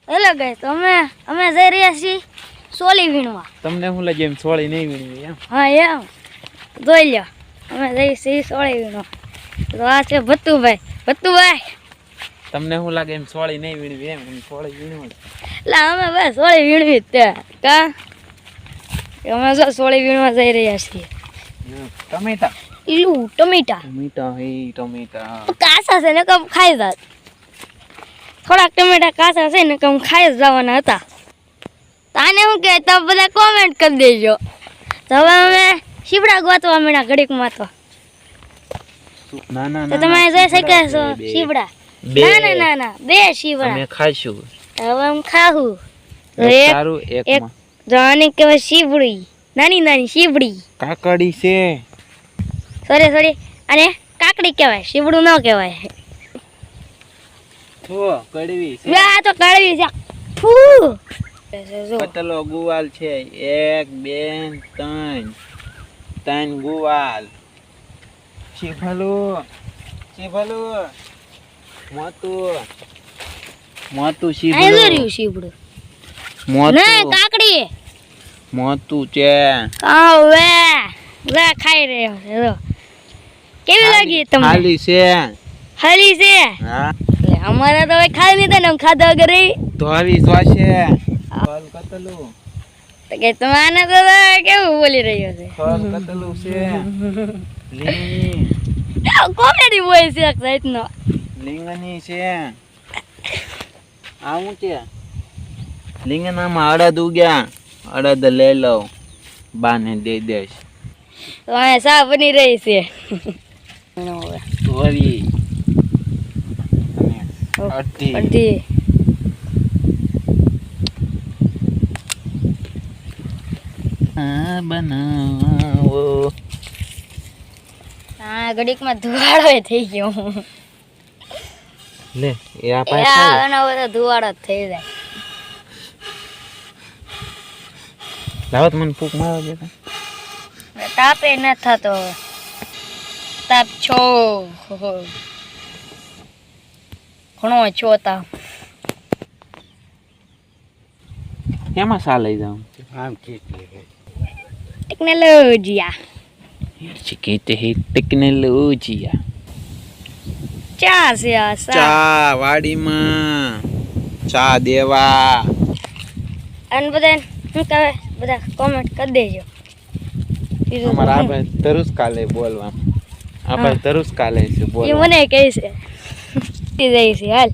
Hello guys, અમે જઈ રહ્યા છીએ સોળી વીણવા. તમને શું લાગે એમ સોળી નહીં વીણવી એમ? હા એમ જોઈ લ્યો, અમે જઈ છીએ સોળી વીણવા. તો આ છે ભત્તુભાઈ. તમને શું લાગે એમ સોળી નહીં વીણવી એમ? સોળી વીણવી એટલે અમે બસ સોળી વીણવી જ તે કા અમે જો સોળી વીણવા જઈ રહ્યા છીએ. ટમેટા ટમેટા કાસા છે ને કમ ખાઈ જાત. થોડાક ટમેટા કાસા છે ને કમ ખાઈ જ જવાના હતા. તાને શું કહે તમે બધા કોમેન્ટ કરી દેજો. તો હવે અમે શીવડા ગોતવા મીણા ઘડીકમાં તો તો તમે જોઈ શકો છો શીવડા. ના બે શીવડા અમે ખાઈશું. હવે આમ ખાવું સારું એક જાની કહેવાય શીવડી, નાની શીવડી. કાકડી છે. સોરી અને કાકડી કહેવાય, શીવડું ન કહેવાય. જો કડવી છે. આ તો કડવી છે. ફૂ કતલો ગુવાલ છે. 1 2 3 ગુવાલ. શીફલું મોતું શીફલું. શીવડું મોતું ના કાકડી મોતું છે. વે ખાઈ રહ્યો છે જો. કેવી લાગી તમને? ખાલી છે. હલી છે. હા એટલે અમારે તો હવે ખાઈ નહીં થાય ને ખાધા વગર રહી. ધોવી છે. ફલ કતલું તો કે તમે આને તો કેવું બોલી રહ્યો છે? ફલ કતલું છે. લીંગણી કોમેડી બોય છે એક જાતનો. લીંગણી છે. આવું છે. લીંગણામાં અડદ ઉગ્યા. અડદ લઈ લઉં, બાને દઈ દઈશ. તો અહીંયા સા બની રહી છે. ધોવી અડધી બનાવો. હા ઘડીકમાં ધુવાડો થઈ ગયો. લે એ આ પાસે ધુવાડો જ થઈ જાય. લાવત મને ફૂક મારો દે. તાપે ન થતો હવે. તાપ છો ઘણો છો તાપ. કેમાં સા લઈ જાઉં? ટેકનોલોજીયા ટેકનોલોજીયા. ચા છે આ ચા વાડીમાં ચા દેવા. અને બધા શું કહે બધા કોમેન્ટ કરી દેજો. અમારા આપણે તરુસ કાલે બોલવા. આપણે તરુસ કાલે છે એ બોલવા. મને કહે છે. જાય છે હાલ.